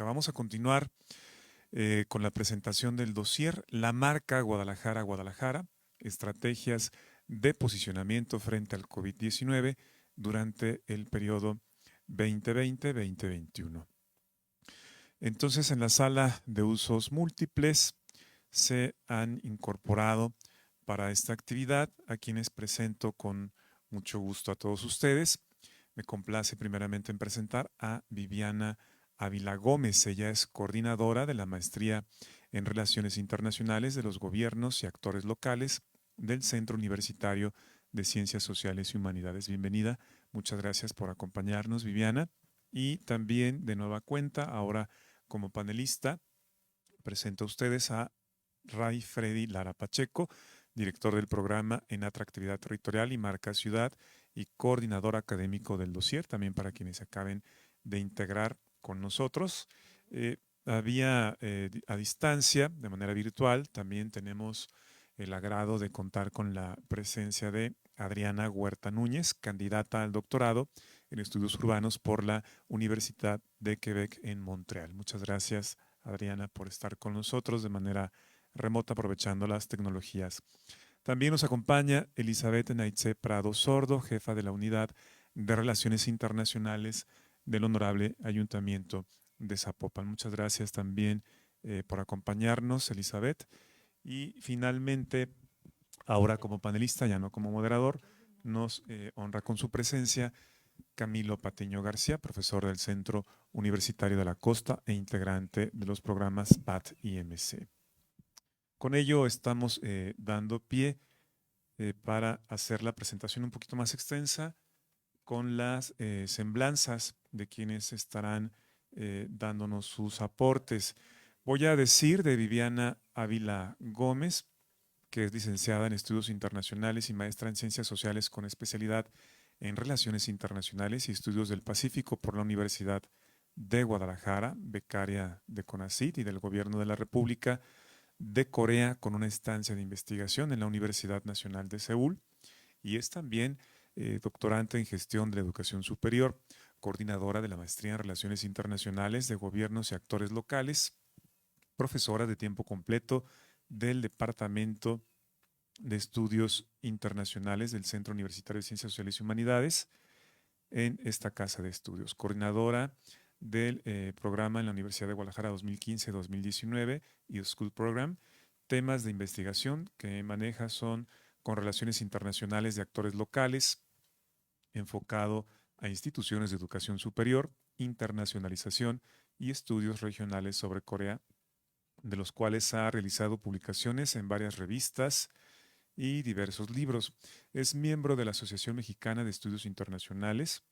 Vamos a continuar con la presentación del dossier La marca Guadalajara, estrategias de posicionamiento frente al COVID-19 durante el periodo 2020-2021. Entonces, en la sala de usos múltiples se han incorporado para esta actividad a quienes presento con mucho gusto a todos ustedes. Me complace primeramente en presentar a Viviana Ávila Gómez. Ella es coordinadora de la maestría en Relaciones Internacionales de los Gobiernos y Actores Locales del Centro Universitario de Ciencias Sociales y Humanidades. Bienvenida. Muchas gracias por acompañarnos, Viviana. Y también de nueva cuenta, ahora como panelista, presento a ustedes a Ray Freddy Lara Pacheco, director del programa en Atractividad Territorial y Marca Ciudad y coordinador académico del dossier, también para quienes acaben de integrar con nosotros. A distancia, de manera virtual, también tenemos el agrado de contar con la presencia de Adriana Huerta Núñez, candidata al doctorado en estudios urbanos por la Universidad de Quebec en Montreal. Muchas gracias, Adriana, por estar con nosotros de manera remota aprovechando las tecnologías. También nos acompaña Elizabeth Naitze Prado Sordo, jefa de la Unidad de Relaciones Internacionales del Honorable Ayuntamiento de Zapopan. Muchas gracias también por acompañarnos, Elizabeth. Y finalmente, ahora como panelista, ya no como moderador, nos honra con su presencia Camilo Patiño García, profesor del Centro Universitario de la Costa e integrante de los programas PAT y MC. Con ello estamos dando pie para hacer la presentación un poquito más extensa con las semblanzas de quienes estarán dándonos sus aportes. Voy a decir de Viviana Ávila Gómez, que es licenciada en Estudios Internacionales y maestra en Ciencias Sociales con especialidad en Relaciones Internacionales y Estudios del Pacífico por la Universidad de Guadalajara, becaria de CONACYT y del Gobierno de la República de Corea con una estancia de investigación en la Universidad Nacional de Seúl y es también doctorante en Gestión de la Educación Superior, coordinadora de la Maestría en Relaciones Internacionales de Gobiernos y Actores Locales, profesora de tiempo completo del Departamento de Estudios Internacionales del Centro Universitario de Ciencias Sociales y Humanidades en esta casa de estudios, coordinadora del programa en la Universidad de Guadalajara 2015-2019 y School Program. Temas de investigación que maneja son con relaciones internacionales de actores locales, enfocado a instituciones de educación superior, internacionalización y estudios regionales sobre Corea, de los cuales ha realizado publicaciones en varias revistas y diversos libros. Es miembro de la Asociación Mexicana de Estudios Internacionales,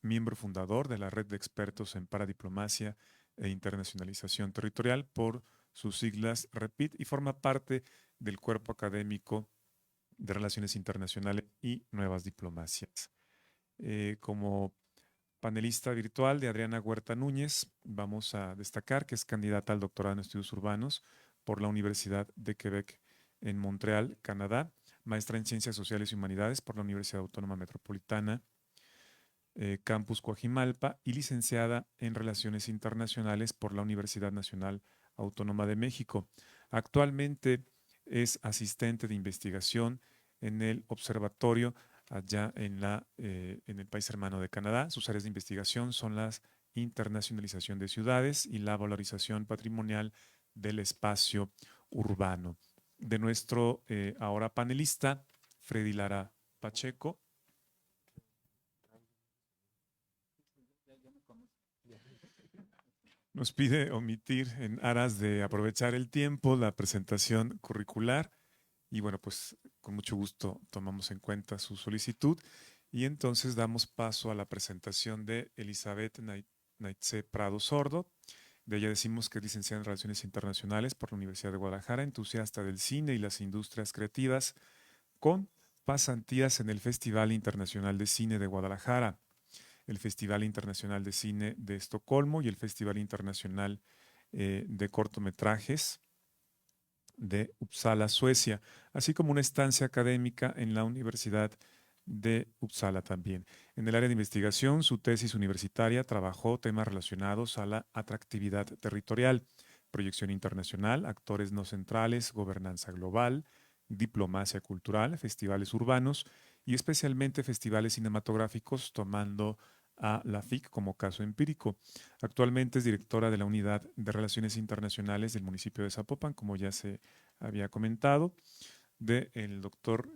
miembro fundador de la Red de Expertos en Paradiplomacia e Internacionalización Territorial, por sus siglas REPIT, y forma parte del cuerpo académico de Relaciones Internacionales y Nuevas Diplomacias. Como panelista virtual de Adriana Huerta Núñez, vamos a destacar que es candidata al doctorado en estudios urbanos por la Universidad de Quebec en Montreal, Canadá, maestra en Ciencias Sociales y Humanidades por la Universidad Autónoma Metropolitana, Campus Coajimalpa, y licenciada en Relaciones Internacionales por la Universidad Nacional Autónoma de México. Actualmente es asistente de investigación en el observatorio allá en el país hermano de Canadá. Sus áreas de investigación son la internacionalización de ciudades y la valorización patrimonial del espacio urbano. De nuestro ahora panelista, Freddy Lara Pacheco. Nos pide omitir en aras de aprovechar el tiempo la presentación curricular y bueno, pues con mucho gusto tomamos en cuenta su solicitud y entonces damos paso a la presentación de Elizabeth Naitze Prado Sordo. De ella decimos que es licenciada en Relaciones Internacionales por la Universidad de Guadalajara, entusiasta del cine y las industrias creativas, con pasantías en el Festival Internacional de Cine de Guadalajara, el Festival Internacional de Cine de Estocolmo y el Festival Internacional de Cortometrajes de Uppsala, Suecia, así como una estancia académica en la Universidad de Uppsala también. En el área de investigación, su tesis universitaria trabajó temas relacionados a la atractividad territorial, proyección internacional, actores no centrales, gobernanza global, diplomacia cultural, festivales urbanos y especialmente festivales cinematográficos, tomando a la FIC como caso empírico. Actualmente es directora de la Unidad de Relaciones Internacionales del municipio de Zapopan, como ya se había comentado. Del doctor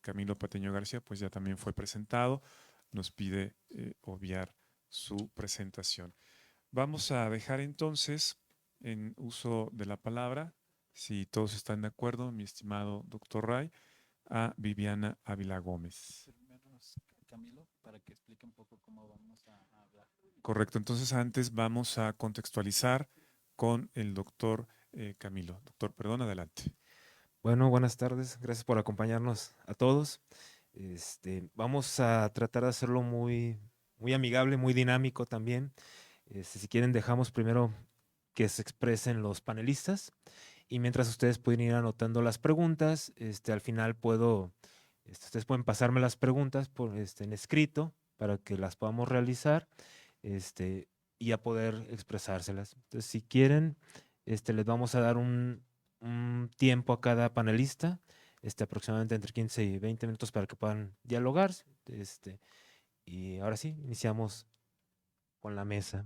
Camilo Pateño García, pues ya también fue presentado. Nos pide obviar su presentación. Vamos a dejar entonces en uso de la palabra, si todos están de acuerdo, mi estimado doctor Ray, a Viviana Ávila Gómez. Camilo, para que explique un poco cómo vamos a hablar. Correcto, entonces antes vamos a contextualizar con el doctor Camilo. Doctor, perdón, adelante. Bueno, buenas tardes. Gracias por acompañarnos a todos. Vamos a tratar de hacerlo muy amigable, muy dinámico también. Si quieren, dejamos primero que se expresen los panelistas y mientras ustedes pueden ir anotando las preguntas, al final ustedes pueden pasarme las preguntas en escrito para que las podamos realizar y a poder expresárselas. Entonces, si quieren, les vamos a dar un tiempo a cada panelista, aproximadamente entre 15 y 20 minutos para que puedan dialogar. Y ahora sí, iniciamos con la mesa.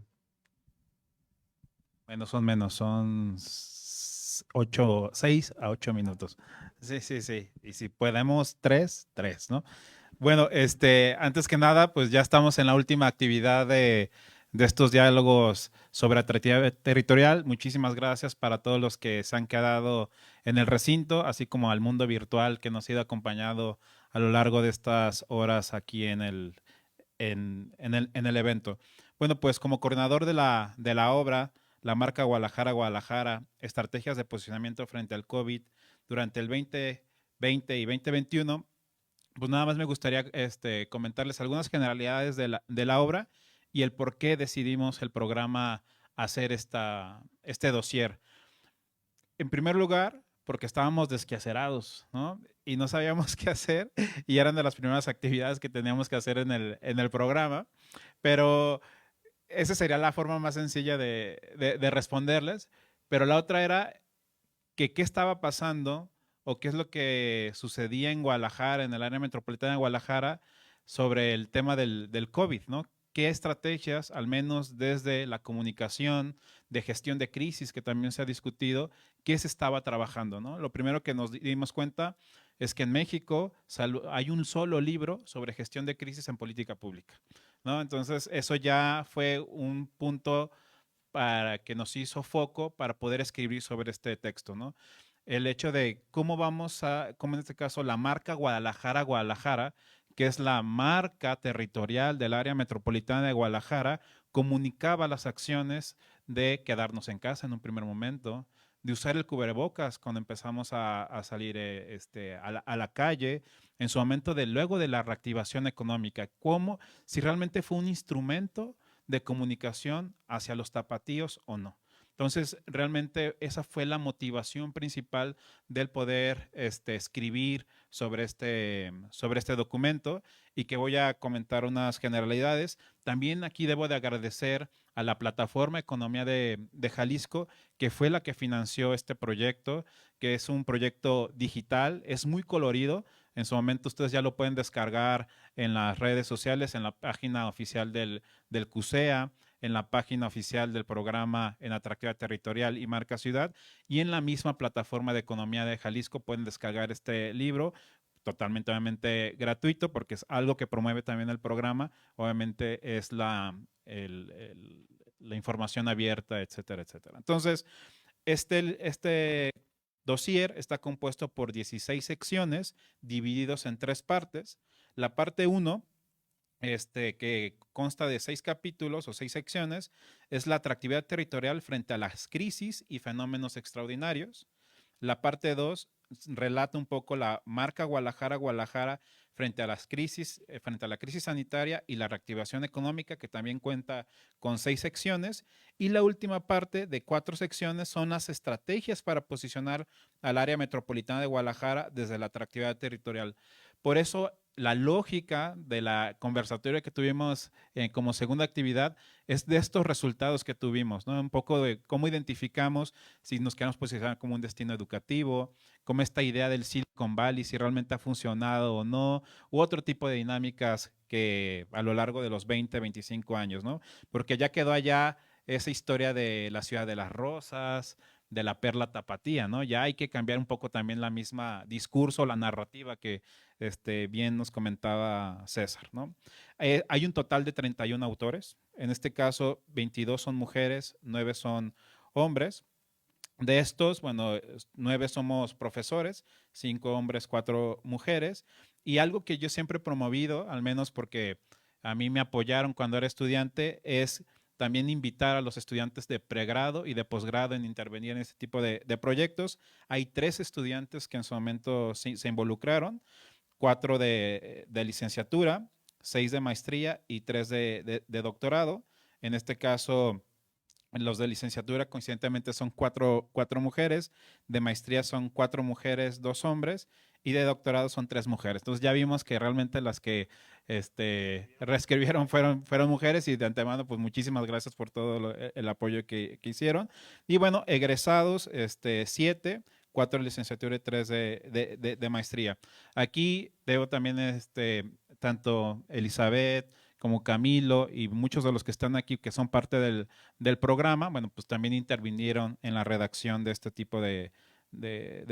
Menos, son 6 a 8 minutos. Sí. Y si podemos, 3, ¿no? Bueno, antes que nada, pues ya estamos en la última actividad de estos diálogos sobre atractividad territorial. Muchísimas gracias para todos los que se han quedado en el recinto, así como al mundo virtual que nos ha ido acompañado a lo largo de estas horas aquí en el evento. Bueno, pues como coordinador de la obra, la marca Guadalajara, estrategias de posicionamiento frente al COVID durante el 2020 y 2021, pues nada más me gustaría comentarles algunas generalidades de la obra y el por qué decidimos el programa hacer este dossier. En primer lugar, porque estábamos desquacerados, ¿no? Y no sabíamos qué hacer y eran de las primeras actividades que teníamos que hacer en el programa, pero esa sería la forma más sencilla de responderles. Pero la otra era que qué estaba pasando o qué es lo que sucedía en Guadalajara, en el área metropolitana de Guadalajara, sobre el tema del COVID, ¿no? ¿Qué estrategias, al menos desde la comunicación, de gestión de crisis, que también se ha discutido, qué se estaba trabajando, ¿no? Lo primero que nos dimos cuenta es que en México hay un solo libro sobre gestión de crisis en política pública, ¿no? Entonces, eso ya fue un punto para que nos hizo foco para poder escribir sobre este texto, ¿no? El hecho de cómo como en este caso, la marca Guadalajara, que es la marca territorial del área metropolitana de Guadalajara, comunicaba las acciones de quedarnos en casa en un primer momento, de usar el cubrebocas cuando empezamos a salir a la calle, en su momento luego de la reactivación económica, como si realmente fue un instrumento de comunicación hacia los tapatíos o no. Entonces, realmente esa fue la motivación principal del poder escribir sobre este documento y que voy a comentar unas generalidades. También aquí debo de agradecer a la plataforma Economía de Jalisco, que fue la que financió este proyecto, que es un proyecto digital, es muy colorido. En su momento ustedes ya lo pueden descargar en las redes sociales, en la página oficial del CUSEA, en la página oficial del programa en Atractividad Territorial y Marca Ciudad, y en la misma plataforma de Economía de Jalisco pueden descargar este libro totalmente, obviamente, gratuito, porque es algo que promueve también el programa. Obviamente es la información abierta, etcétera, etcétera. Entonces, este dossier está compuesto por 16 secciones divididos en 3 partes. La parte 1, que consta de 6 capítulos o 6 secciones, es la atractividad territorial frente a las crisis y fenómenos extraordinarios. La parte 2 relata un poco la marca Guadalajara frente a las crisis, frente a la crisis sanitaria y la reactivación económica, que también cuenta con 6 secciones. Y la última parte de 4 secciones son las estrategias para posicionar al área metropolitana de Guadalajara desde la atractividad territorial. Por eso la lógica de la conversatoria que tuvimos como segunda actividad es de estos resultados que tuvimos, ¿no? Un poco de cómo identificamos si nos queremos posicionar como un destino educativo, cómo esta idea del Silicon Valley, si realmente ha funcionado o no, u otro tipo de dinámicas que a lo largo de los 20, 25 años, ¿no? Porque ya quedó allá esa historia de la ciudad de las rosas, de la perla tapatía, ¿no? Ya hay que cambiar un poco también la misma discurso, la narrativa que bien nos comentaba César, ¿no? Hay un total de 31 autores, en este caso 22 son mujeres, 9 son hombres. De estos, bueno, 9 somos profesores, 5 hombres, 4 mujeres, y algo que yo siempre he promovido, al menos porque a mí me apoyaron cuando era estudiante, es también invitar a los estudiantes de pregrado y de posgrado en intervenir en este tipo de proyectos. Hay 3 estudiantes que en su momento se involucraron, 4 de licenciatura, 6 de maestría y 3 de doctorado. En este caso, los de licenciatura coincidentemente son 4 mujeres, de maestría son 4 mujeres, 2 hombres, y de doctorado son 3 mujeres. Entonces ya vimos que realmente las que reescribieron fueron mujeres, y de antemano pues muchísimas gracias por todo el apoyo que hicieron. Y bueno, egresados 7, 4 de licenciatura y 3 de maestría. Aquí debo también tanto Elizabeth como Camilo y muchos de los que están aquí que son parte del programa, bueno, pues también intervinieron en la redacción de este tipo de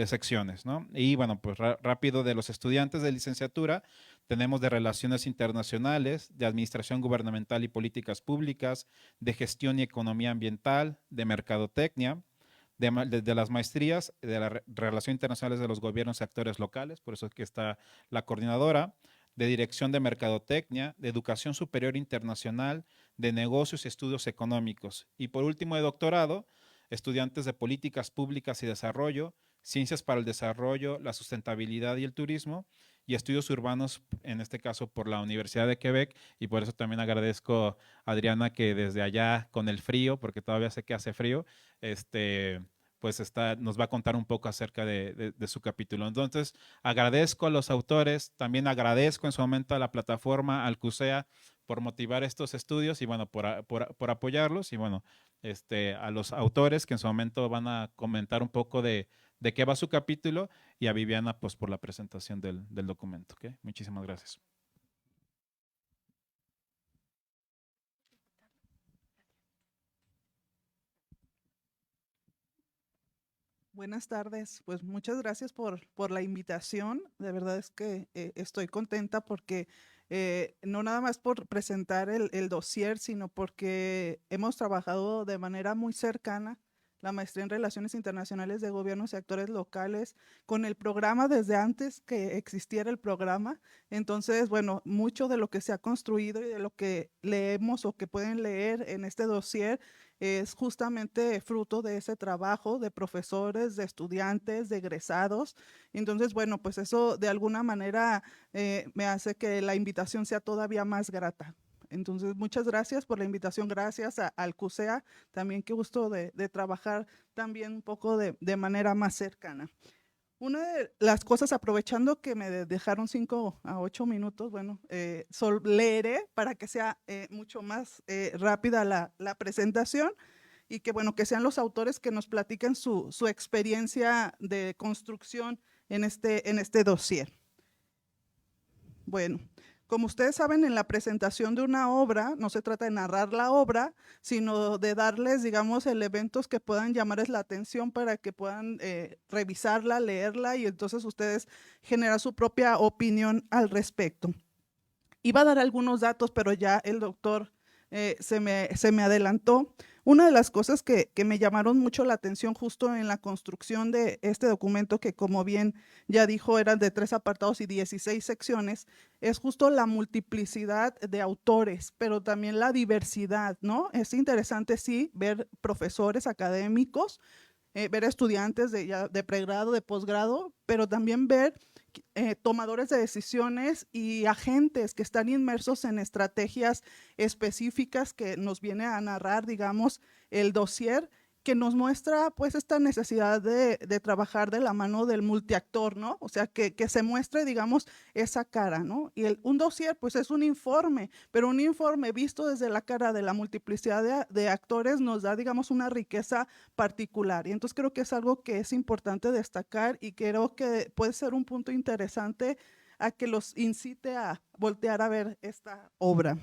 secciones, ¿no? Y bueno, pues rápido, de los estudiantes de licenciatura, tenemos de Relaciones Internacionales, de Administración Gubernamental y Políticas Públicas, de Gestión y Economía Ambiental, de Mercadotecnia, de las maestrías, de la Relaciones Internacionales de los Gobiernos y Actores Locales, por eso es que está la coordinadora, de Dirección de Mercadotecnia, de Educación Superior Internacional, de Negocios y Estudios Económicos. Y por último, de doctorado, estudiantes de Políticas Públicas y Desarrollo, Ciencias para el Desarrollo, la Sustentabilidad y el Turismo, y Estudios Urbanos, en este caso por la Universidad de Quebec, y por eso también agradezco a Adriana que desde allá con el frío, porque todavía sé que hace frío, pues nos va a contar un poco acerca de su capítulo. Entonces, agradezco a los autores, también agradezco en su momento a la plataforma, al CUSEA, por motivar estos estudios y bueno, por apoyarlos, y bueno, a los autores que en su momento van a comentar un poco de qué va su capítulo, y a Viviana pues por la presentación del documento. ¿Okay? Muchísimas gracias. Buenas tardes, pues muchas gracias por la invitación. De verdad es que estoy contenta porque no nada más por presentar el dossier, sino porque hemos trabajado de manera muy cercana la maestría en Relaciones Internacionales de Gobiernos y Actores Locales con el programa desde antes que existiera el programa. Entonces, bueno, mucho de lo que se ha construido y de lo que leemos o que pueden leer en este dossier es justamente fruto de ese trabajo de profesores, de estudiantes, de egresados. Entonces, bueno, pues eso de alguna manera me hace que la invitación sea todavía más grata. Entonces, muchas gracias por la invitación, gracias al CUSEA, también qué gusto de trabajar también un poco de manera más cercana. Una de las cosas, aprovechando que me dejaron 5 a 8 minutos, bueno, leeré para que sea mucho más rápida la presentación, y que bueno, que sean los autores que nos platiquen su experiencia de construcción en este dossier. Bueno, como ustedes saben, en la presentación de una obra no se trata de narrar la obra, sino de darles, digamos, elementos que puedan llamarles la atención para que puedan revisarla, leerla, y entonces ustedes generar su propia opinión al respecto. Iba a dar algunos datos, pero ya el doctor se me adelantó. Una de las cosas que me llamaron mucho la atención justo en la construcción de este documento, que como bien ya dijo, eran de 3 apartados y 16 secciones, es justo la multiplicidad de autores, pero también la diversidad, ¿no? Es interesante, sí, ver profesores académicos, ver estudiantes de pregrado, de posgrado, pero también ver tomadores de decisiones y agentes que están inmersos en estrategias específicas que nos viene a narrar, digamos, el dossier, que nos muestra pues esta necesidad de trabajar de la mano del multiactor, ¿no? O sea, que se muestre, digamos, esa cara, ¿no? Y un dossier pues es un informe, pero un informe visto desde la cara de la multiplicidad de actores nos da, digamos, una riqueza particular. Y entonces creo que es algo que es importante destacar y creo que puede ser un punto interesante a que los incite a voltear a ver esta obra.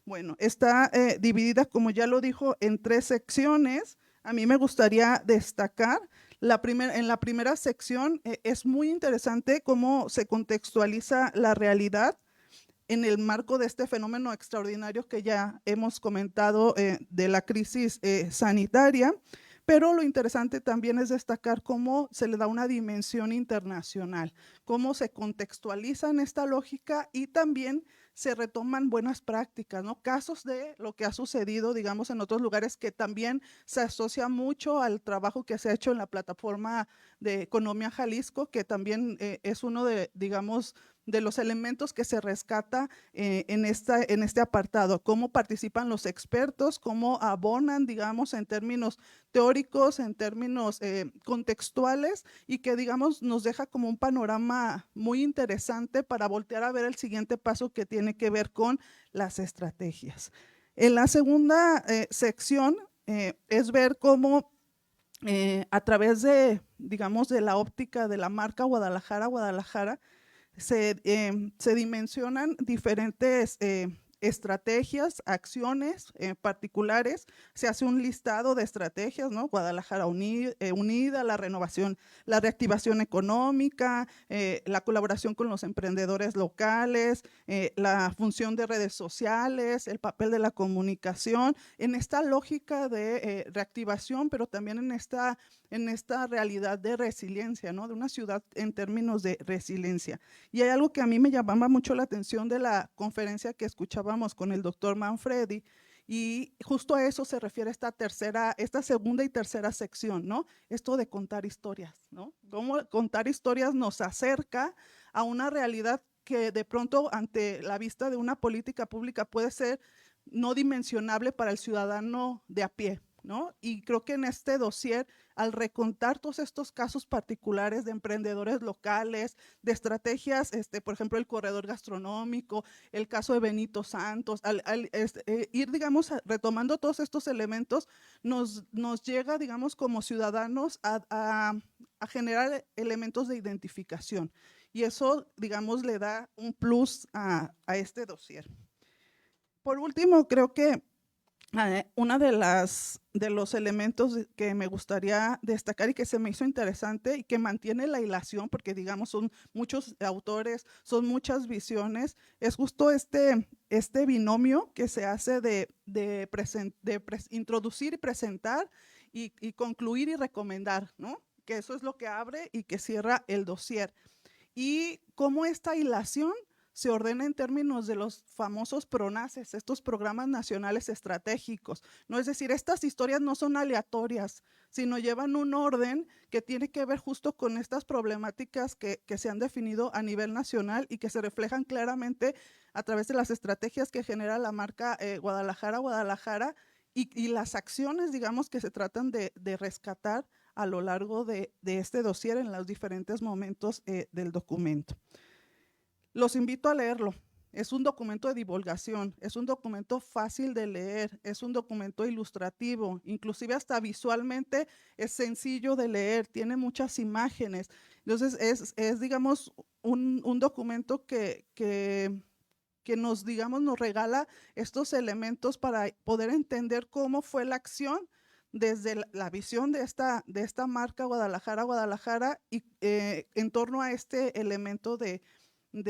Bueno, está dividida, como ya lo dijo, en 3 secciones. A mí me gustaría destacar, en la primera sección es muy interesante cómo se contextualiza la realidad en el marco de este fenómeno extraordinario que ya hemos comentado de la crisis sanitaria. Pero lo interesante también es destacar cómo se le da una dimensión internacional, cómo se contextualiza en esta lógica y también se retoman buenas prácticas, ¿no? Casos de lo que ha sucedido, digamos, en otros lugares que también se asocia mucho al trabajo que se ha hecho en la plataforma de Economía Jalisco, que también es uno de, digamos, de los elementos que se rescata en este apartado, cómo participan los expertos, cómo abonan, digamos, en términos teóricos, en términos contextuales y que, digamos, nos deja como un panorama muy interesante para voltear a ver el siguiente paso que tiene que ver con las estrategias. En la segunda sección es ver cómo a través de, digamos, de la óptica de la marca Guadalajara, se dimensionan diferentes estrategias, acciones particulares, se hace un listado de estrategias, ¿no? Guadalajara Unida, la renovación, la reactivación económica, la colaboración con los emprendedores locales, la función de redes sociales, el papel de la comunicación, en esta lógica de reactivación, pero también en esta realidad de resiliencia, ¿no? De una ciudad en términos de resiliencia. Y hay algo que a mí me llamaba mucho la atención de la conferencia que escuchábamos con el doctor Manfredi, y justo a eso se refiere esta segunda y tercera sección, ¿no? Esto de contar historias, ¿no? Cómo contar historias nos acerca a una realidad que de pronto ante la vista de una política pública puede ser no dimensionable para el ciudadano de a pie, ¿no? Y creo que en este dossier, al recontar todos estos casos particulares de emprendedores locales, de estrategias, por ejemplo, el corredor gastronómico, el caso de Benito Santos, ir, digamos, retomando todos estos elementos, nos llega, digamos, como ciudadanos a generar elementos de identificación. Y eso, digamos, le da un plus a este dossier. Por último, creo que una de los elementos que me gustaría destacar y que se me hizo interesante y que mantiene la hilación, porque digamos son muchos autores, son muchas visiones, es justo este binomio que se hace de introducir y presentar y concluir y recomendar, ¿no? Que eso es lo que abre y que cierra el dossier. Y cómo esta hilación se ordena en términos de los famosos PRONACES, estos programas nacionales estratégicos, ¿no? Es decir, estas historias no son aleatorias, sino llevan un orden que tiene que ver justo con estas problemáticas que se han definido a nivel nacional y que se reflejan claramente a través de las estrategias que genera la marca Guadalajara y las acciones, digamos, que se tratan de rescatar a lo largo de este dossier en los diferentes momentos del documento. Los invito a leerlo. Es un documento de divulgación, es un documento fácil de leer, es un documento ilustrativo, inclusive hasta visualmente es sencillo de leer, tiene muchas imágenes. Entonces es digamos, un documento que nos, digamos, nos regala estos elementos para poder entender cómo fue la acción desde la visión de esta marca Guadalajara y en torno a este elemento de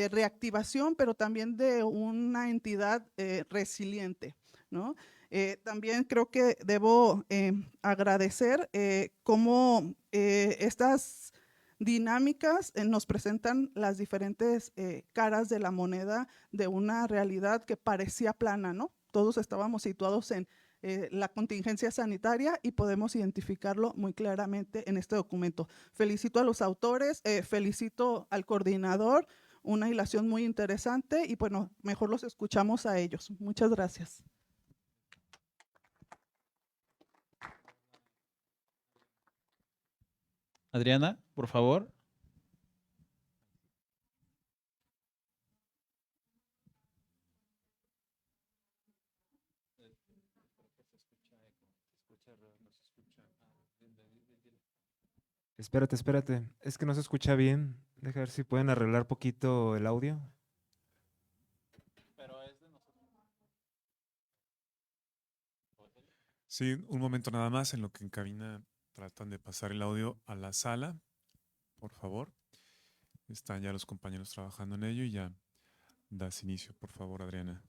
reactivación, pero también de una entidad resiliente, ¿no? También creo que debo agradecer cómo estas dinámicas nos presentan las diferentes caras de la moneda de una realidad que parecía plana, ¿no? Todos estábamos situados en la contingencia sanitaria y podemos identificarlo muy claramente en este documento. Felicito a los autores, felicito al coordinador, una hilación muy interesante y bueno, mejor los escuchamos a ellos. Muchas gracias. Adriana, por favor. Espérate, espérate. Es que no se escucha bien. Deja ver si pueden arreglar poquito el audio. Sí, un momento nada más en lo que en cabina tratan de pasar el audio a la sala, por favor. Están ya los compañeros trabajando en ello y ya das inicio, por favor, Adriana.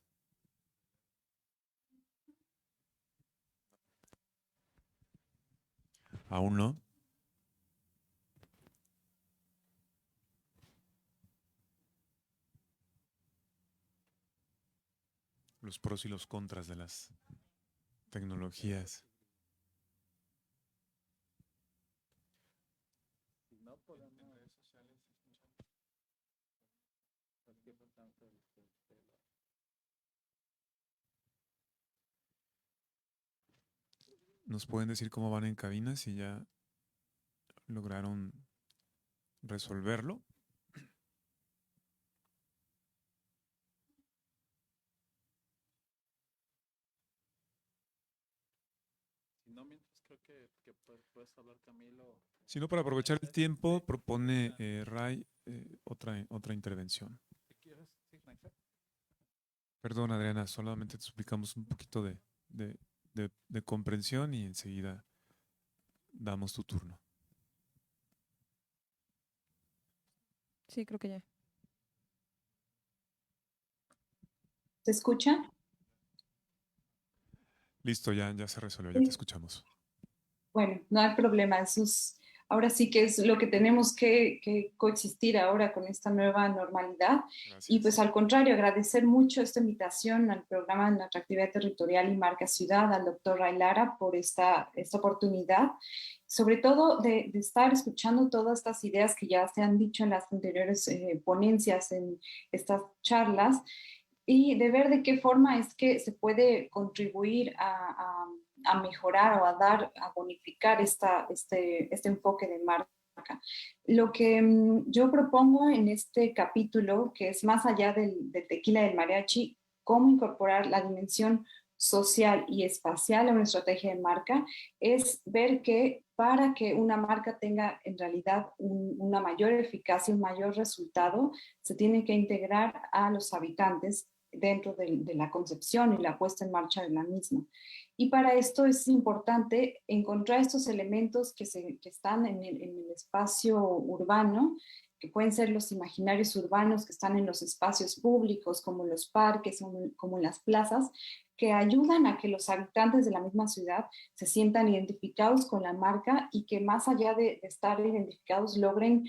Aún no. Los pros y los contras de las tecnologías. ¿Nos pueden decir cómo van en cabina si ya lograron resolverlo? Si no, mientras creo que puedes hablar, Camilo. Si no, para aprovechar el tiempo, propone Ray otra intervención. Perdón, Adriana, solamente te suplicamos un poquito de comprensión y enseguida damos tu turno. Sí, creo que ya. ¿Se escucha? Listo, ya se resolvió, ya te escuchamos. Bueno, no hay problema. Ahora sí que es lo que tenemos que coexistir ahora con esta nueva normalidad. Gracias. Y pues al contrario, agradecer mucho esta invitación al programa de Atractividad Territorial y Marca Ciudad, al doctor Ray Lara, por esta oportunidad, sobre todo de estar escuchando todas estas ideas que ya se han dicho en las anteriores ponencias, en estas charlas, y de ver de qué forma es que se puede contribuir a mejorar o a bonificar este enfoque de marca. Lo que yo propongo en este capítulo, que es más allá del tequila del mariachi, cómo incorporar la dimensión social y espacial a una estrategia de marca, es ver que para que una marca tenga en realidad una mayor eficacia, un mayor resultado, se tiene que integrar a los habitantes dentro de la concepción y la puesta en marcha de la misma. Y para esto es importante encontrar estos elementos que están en el espacio urbano, que pueden ser los imaginarios urbanos que están en los espacios públicos, como los parques, como las plazas, que ayudan a que los habitantes de la misma ciudad se sientan identificados con la marca y que más allá de estar identificados logren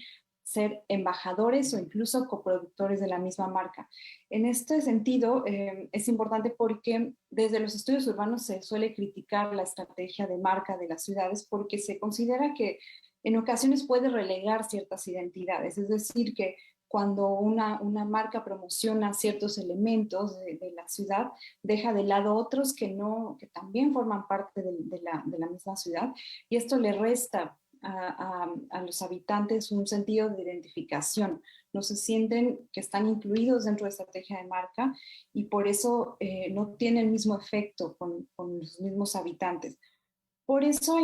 ser embajadores o incluso coproductores de la misma marca. En este sentido, es importante porque desde los estudios urbanos se suele criticar la estrategia de marca de las ciudades porque se considera que en ocasiones puede relegar ciertas identidades, es decir, que cuando una marca promociona ciertos elementos de la ciudad, deja de lado otros que también forman parte de la misma ciudad, y esto le resta a los habitantes un sentido de identificación. No se sienten que están incluidos dentro de la estrategia de marca y por eso no tiene el mismo efecto con los mismos habitantes. Por eso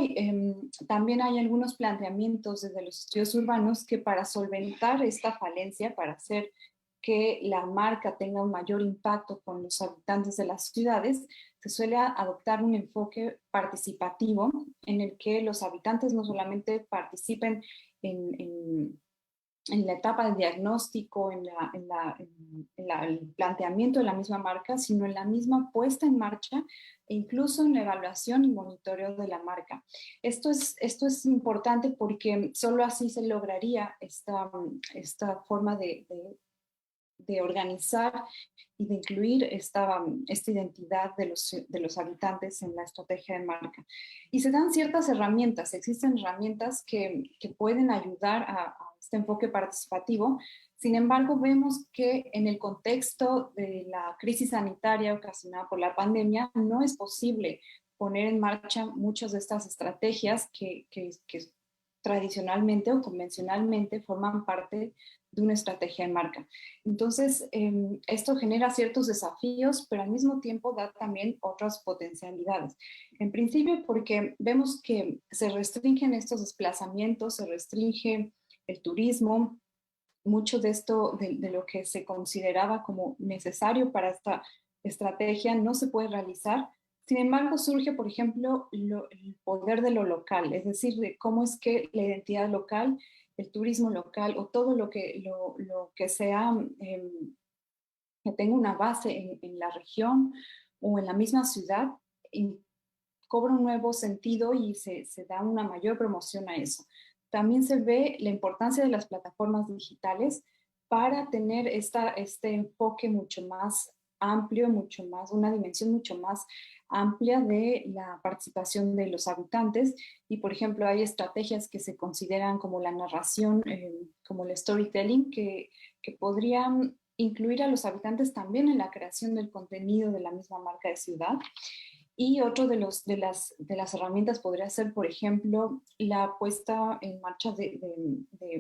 también hay algunos planteamientos desde los estudios urbanos que para solventar esta falencia, para hacer que la marca tenga un mayor impacto con los habitantes de las ciudades, se suele adoptar un enfoque participativo en el que los habitantes no solamente participen en la etapa de diagnóstico, en el planteamiento de la misma marca, sino en la misma puesta en marcha e incluso en la evaluación y monitoreo de la marca. Esto es importante porque solo así se lograría esta forma de organizar y de incluir esta identidad de los habitantes en la estrategia de marca. Y se dan ciertas herramientas, existen herramientas que pueden ayudar a este enfoque participativo. Sin embargo, vemos que en el contexto de la crisis sanitaria ocasionada por la pandemia, no es posible poner en marcha muchas de estas estrategias que tradicionalmente o convencionalmente forman parte de una estrategia de marca. Entonces, esto genera ciertos desafíos, pero al mismo tiempo da también otras potencialidades. En principio, porque vemos que se restringen estos desplazamientos, se restringe el turismo, mucho de esto, de lo que se consideraba como necesario para esta estrategia, no se puede realizar. Sin embargo, surge, por ejemplo, el poder de lo local, es decir, de cómo es que la identidad local, el turismo local o todo lo que sea, que tenga una base en la región o en la misma ciudad, cobra un nuevo sentido y se da una mayor promoción a eso. También se ve la importancia de las plataformas digitales para tener este enfoque mucho más amplio, mucho más, una dimensión mucho más amplia de la participación de los habitantes. Y, por ejemplo, hay estrategias que se consideran como la narración, como el storytelling, que podrían incluir a los habitantes también en la creación del contenido de la misma marca de ciudad. Y otro de las herramientas podría ser, por ejemplo, la puesta en marcha de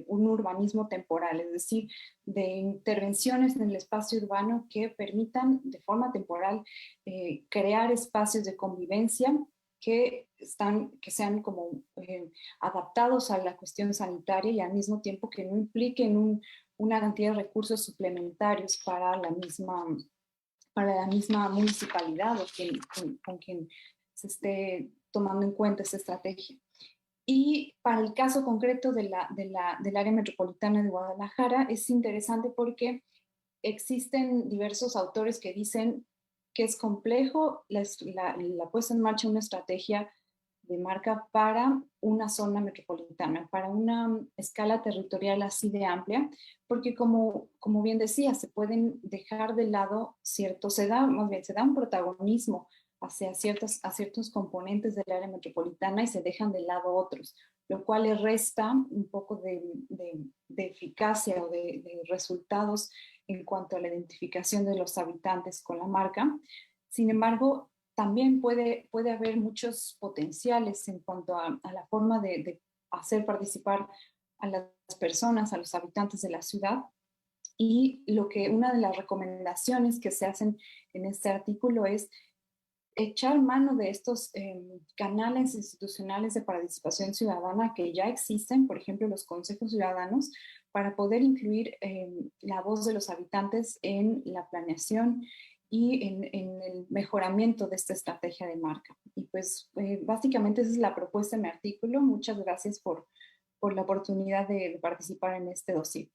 un urbanismo temporal, es decir, de intervenciones en el espacio urbano que permitan de forma temporal crear espacios de convivencia que sean como adaptados a la cuestión sanitaria y al mismo tiempo que no impliquen una cantidad de recursos suplementarios para la misma municipalidad o con quien se esté tomando en cuenta esta estrategia. Y para el caso concreto del área metropolitana de Guadalajara es interesante porque existen diversos autores que dicen que es complejo la puesta en marcha de una estrategia de marca para una zona metropolitana, para una escala territorial así de amplia, porque como bien decía, se pueden dejar de lado se da un protagonismo hacia ciertos componentes del área metropolitana y se dejan de lado otros, lo cual le resta un poco de eficacia o de resultados en cuanto a la identificación de los habitantes con la marca. Sin embargo, también puede haber muchos potenciales en cuanto a la forma de hacer participar a las personas, a los habitantes de la ciudad. Y una de las recomendaciones que se hacen en este artículo es echar mano de estos canales institucionales de participación ciudadana que ya existen, por ejemplo, los consejos ciudadanos, para poder incluir la voz de los habitantes en la planeación y en el mejoramiento de esta estrategia de marca. Y pues básicamente esa es la propuesta de mi artículo. Muchas gracias por la oportunidad de participar en este dossier.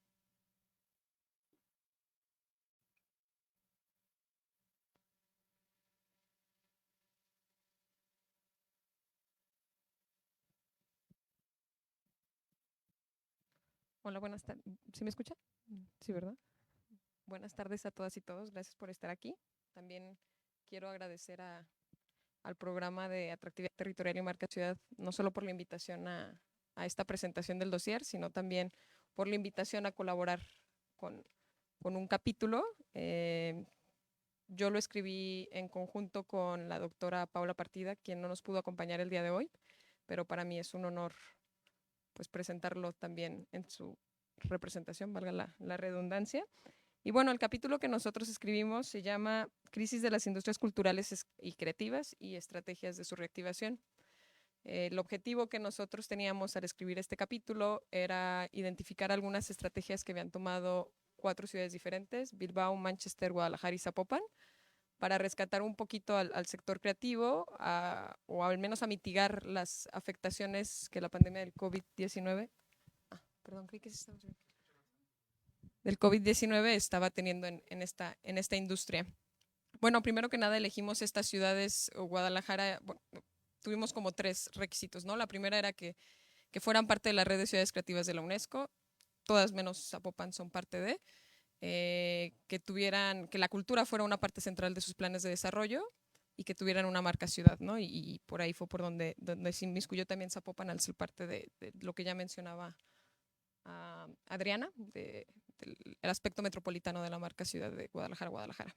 Hola, buenas tardes. ¿Sí me escucha? Sí, ¿verdad? Buenas tardes a todas y todos. Gracias por estar aquí. También quiero agradecer al programa de Atractividad Territorial y Marca Ciudad, no solo por la invitación a esta presentación del dossier, sino también por la invitación a colaborar con un capítulo. Yo lo escribí en conjunto con la doctora Paula Partida, quien no nos pudo acompañar el día de hoy, pero para mí es un honor pues presentarlo también en su representación, valga la redundancia. Y bueno, el capítulo que nosotros escribimos se llama Crisis de las Industrias Culturales y Creativas y Estrategias de su Reactivación. El objetivo que nosotros teníamos al escribir este capítulo era identificar algunas estrategias que habían tomado 4 ciudades diferentes, Bilbao, Manchester, Guadalajara y Zapopan, para rescatar un poquito al sector creativo o al menos a mitigar las afectaciones que la pandemia del COVID-19 del COVID-19 estaba teniendo en esta industria. Bueno, primero que nada elegimos estas ciudades, Guadalajara, bueno, tuvimos como 3 requisitos, ¿no? La primera era que fueran parte de la red de ciudades creativas de la UNESCO, todas menos Zapopan son parte de, que la cultura fuera una parte central de sus planes de desarrollo y que tuvieran una marca ciudad, ¿no? Y por ahí fue por donde se inmiscuyó también Zapopan al ser parte de lo que ya mencionaba Adriana, del aspecto metropolitano de la marca ciudad de Guadalajara.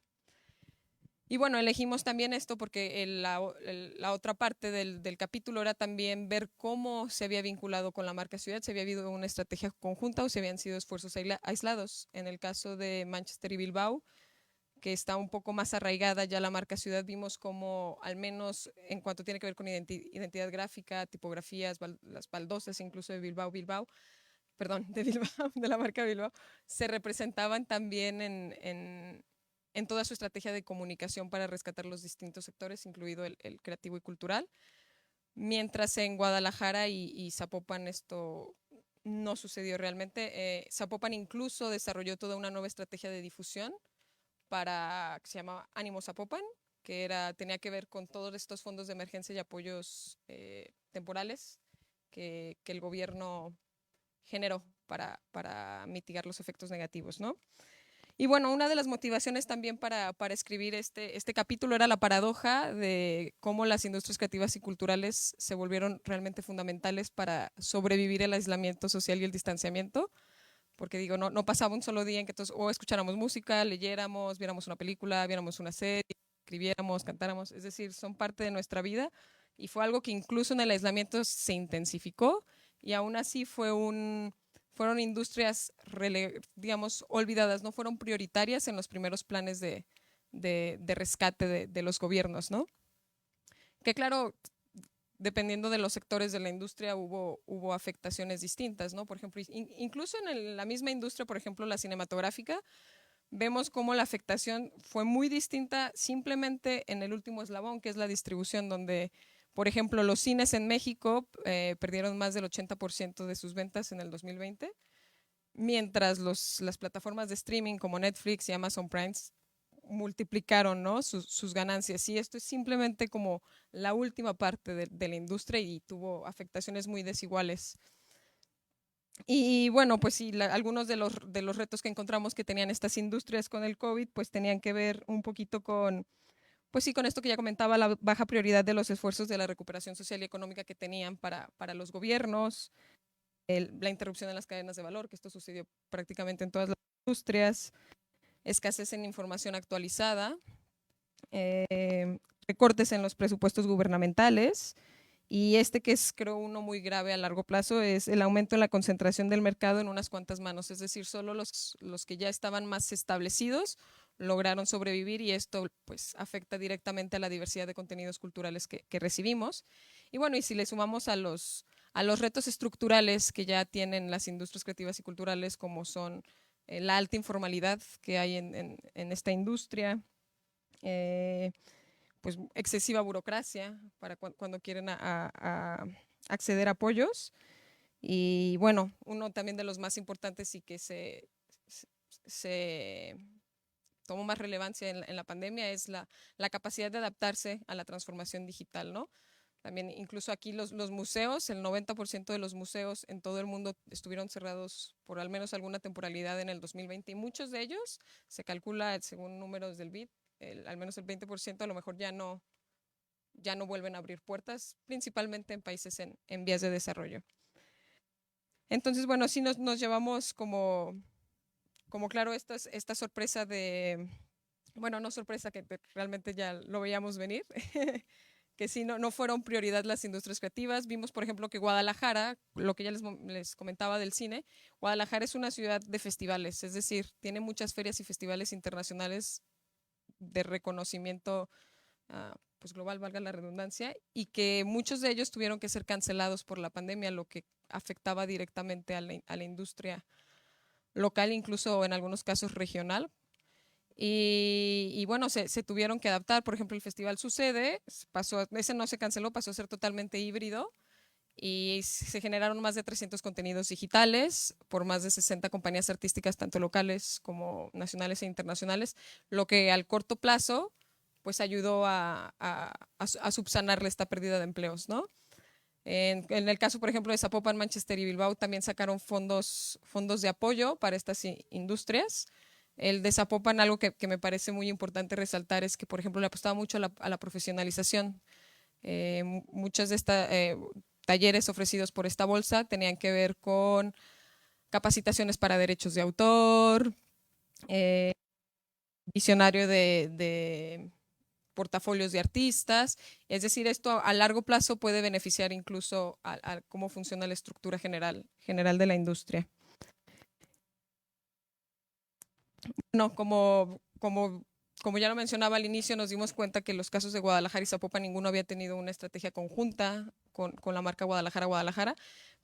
Y bueno, elegimos también esto porque la otra parte del capítulo era también ver cómo se había vinculado con la marca ciudad, si había habido una estrategia conjunta o si habían sido esfuerzos aislados. En el caso de Manchester y Bilbao, que está un poco más arraigada ya la marca ciudad, vimos como, al menos en cuanto tiene que ver con identidad gráfica, tipografías, las baldosas incluso de Bilbao, perdón, de Bilbao, de la marca Bilbao, se representaban también en toda su estrategia de comunicación para rescatar los distintos sectores, incluido el creativo y cultural. Mientras en Guadalajara y Zapopan esto no sucedió realmente. Zapopan incluso desarrolló toda una nueva estrategia de difusión que se llamaba Ánimo Zapopan, que tenía que ver con todos estos fondos de emergencia y apoyos temporales que el gobierno generó para mitigar los efectos negativos, ¿no? Y bueno, una de las motivaciones también para escribir este capítulo era la paradoja de cómo las industrias creativas y culturales se volvieron realmente fundamentales para sobrevivir el aislamiento social y el distanciamiento, porque digo, no pasaba un solo día en que todos o escucháramos música, leyéramos, viéramos una película, viéramos una serie, escribiéramos, cantáramos, es decir, son parte de nuestra vida y fue algo que incluso en el aislamiento se intensificó y aún así fueron industrias, digamos, olvidadas, no fueron prioritarias en los primeros planes de rescate de los gobiernos, ¿no? Que claro, dependiendo de los sectores de la industria hubo afectaciones distintas, ¿no? Por ejemplo, incluso en la misma industria, por ejemplo, la cinematográfica, vemos cómo la afectación fue muy distinta simplemente en el último eslabón, que es la distribución, donde, por ejemplo, los cines en México perdieron más del 80% de sus ventas en el 2020, mientras las plataformas de streaming como Netflix y Amazon Prime multiplicaron, ¿no?, sus ganancias. Y esto es simplemente como la última parte de la industria y tuvo afectaciones muy desiguales. Y bueno, pues sí, algunos de los retos que encontramos que tenían estas industrias con el COVID, pues tenían que ver un poquito con, pues sí, con esto que ya comentaba, la baja prioridad de los esfuerzos de la recuperación social y económica que tenían para los gobiernos, la interrupción de las cadenas de valor, que esto sucedió prácticamente en todas las industrias, escasez en información actualizada, recortes en los presupuestos gubernamentales y que es creo uno muy grave a largo plazo es el aumento de la concentración del mercado en unas cuantas manos, es decir, solo los que ya estaban más establecidos lograron sobrevivir y esto pues afecta directamente a la diversidad de contenidos culturales que recibimos. Y bueno, y si le sumamos a los retos estructurales que ya tienen las industrias creativas y culturales, como son la alta informalidad que hay en esta industria, pues excesiva burocracia para cuando quieren acceder a apoyos. Y bueno, uno también de los más importantes y que se tomó más relevancia en la pandemia es la capacidad de adaptarse a la transformación digital, ¿no? También incluso aquí los museos, el 90% de los museos en todo el mundo estuvieron cerrados por al menos alguna temporalidad en el 2020 y muchos de ellos, se calcula según números del BID, al menos el 20% a lo mejor ya no vuelven a abrir puertas, principalmente en países en vías de desarrollo. Entonces, bueno, sí nos llevamos como claro esta sorpresa bueno, no sorpresa, que realmente ya lo veíamos venir, que sí no fueron prioridad las industrias creativas. Vimos, por ejemplo, que Guadalajara, lo que ya les comentaba del cine, Guadalajara es una ciudad de festivales, es decir, tiene muchas ferias y festivales internacionales de reconocimiento pues global, valga la redundancia, y que muchos de ellos tuvieron que ser cancelados por la pandemia, lo que afectaba directamente a la industria local, incluso en algunos casos regional. Y bueno, se tuvieron que adaptar. Por ejemplo, el festival Sucede, ese no se canceló, pasó a ser totalmente híbrido y se generaron más de 300 contenidos digitales por más de 60 compañías artísticas, tanto locales como nacionales e internacionales, lo que al corto plazo pues ayudó a subsanarle esta pérdida de empleos, ¿no? En el caso, por ejemplo, de Zapopan, Manchester y Bilbao, también sacaron fondos de apoyo para estas industrias. El de Zapopan, algo que me parece muy importante resaltar es que, por ejemplo, le apostaba mucho a la profesionalización. Muchos de estos talleres ofrecidos por esta bolsa tenían que ver con capacitaciones para derechos de autor, visionario de portafolios de artistas. Es decir, esto a largo plazo puede beneficiar incluso a cómo funciona la estructura general de la industria. No, como ya lo mencionaba al inicio, nos dimos cuenta que en los casos de Guadalajara y Zapopan ninguno había tenido una estrategia conjunta con la marca Guadalajara,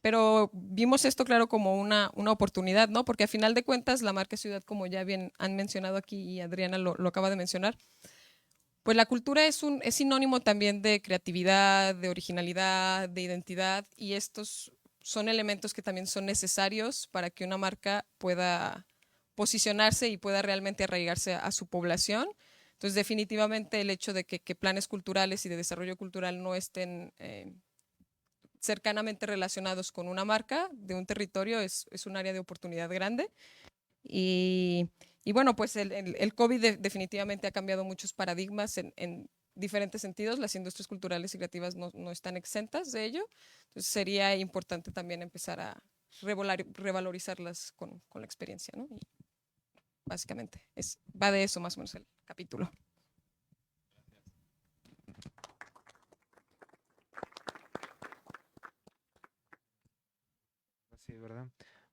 pero vimos esto claro como una oportunidad, ¿no? Porque a final de cuentas la marca ciudad, como ya bien han mencionado aquí y Adriana lo acaba de mencionar, pues la cultura es sinónimo también de creatividad, de originalidad, de identidad, y estos son elementos que también son necesarios para que una marca pueda posicionarse y pueda realmente arraigarse a su población. Entonces, definitivamente el hecho de que planes culturales y de desarrollo cultural no estén cercanamente relacionados con una marca de un territorio es un área de oportunidad grande. Y bueno, pues el COVID definitivamente ha cambiado muchos paradigmas en diferentes sentidos. Las industrias culturales y creativas no están exentas de ello. Entonces sería importante también empezar a revalorizarlas con la experiencia, ¿no? Y básicamente va de eso más o menos el capítulo. Sí, ¿verdad?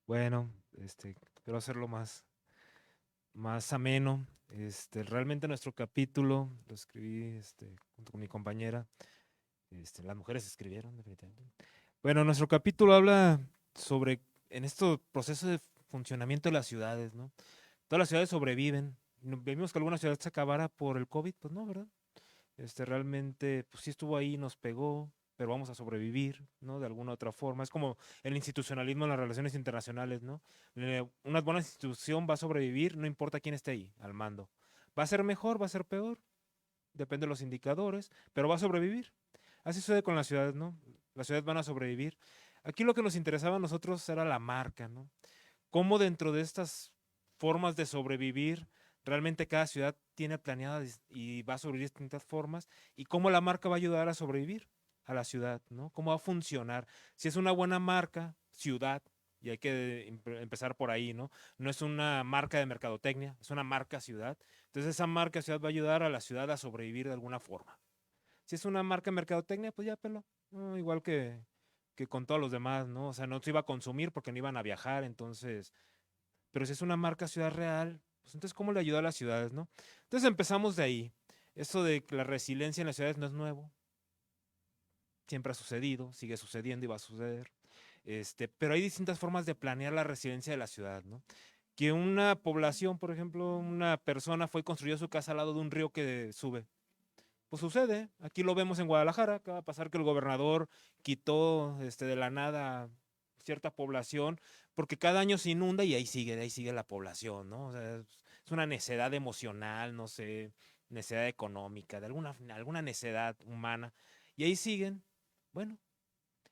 Bueno, quiero hacerlo más ameno. Realmente nuestro capítulo lo escribí junto con mi compañera. Las mujeres escribieron, definitivamente. Bueno, nuestro capítulo habla sobre, en este proceso de funcionamiento de las ciudades, ¿no? Todas las ciudades sobreviven. Vimos que alguna ciudad se acabara por el COVID, pues no, ¿verdad? Realmente, pues sí estuvo ahí, nos pegó, pero vamos a sobrevivir, ¿no? De alguna otra forma. Es como el institucionalismo en las relaciones internacionales, ¿no? Una buena institución va a sobrevivir, no importa quién esté ahí, al mando. Va a ser mejor, va a ser peor, depende de los indicadores, pero va a sobrevivir. Así sucede con las ciudades, ¿no? Las ciudades van a sobrevivir. Aquí lo que nos interesaba a nosotros era la marca, ¿no? Cómo dentro de estas formas de sobrevivir, realmente cada ciudad tiene planeada y va a sobrevivir de distintas formas, y cómo la marca va a ayudar a sobrevivir a la ciudad, ¿no? Cómo va a funcionar. Si es una buena marca, ciudad, y hay que empezar por ahí, ¿no? No es una marca de mercadotecnia, es una marca ciudad. Entonces esa marca ciudad va a ayudar a la ciudad a sobrevivir de alguna forma. Si es una marca de mercadotecnia, pues ya pelo, ¿no? Igual que con todos los demás, ¿no? O sea, no se iba a consumir porque no iban a viajar, entonces, pero si es una marca ciudad real, pues entonces, ¿cómo le ayuda a las ciudades, no? Entonces empezamos de ahí. Eso de que la resiliencia en las ciudades no es nuevo. Siempre ha sucedido, sigue sucediendo y va a suceder. Pero hay distintas formas de planear la resiliencia de la ciudad, ¿no? Que una población, por ejemplo, una persona fue y construyó su casa al lado de un río que sube. Pues sucede, aquí lo vemos en Guadalajara, acaba de pasar que el gobernador quitó de la nada cierta población, porque cada año se inunda y ahí sigue la población, ¿no? O sea, es una necedad emocional, no sé, necedad económica, de alguna necedad humana, y ahí siguen, bueno,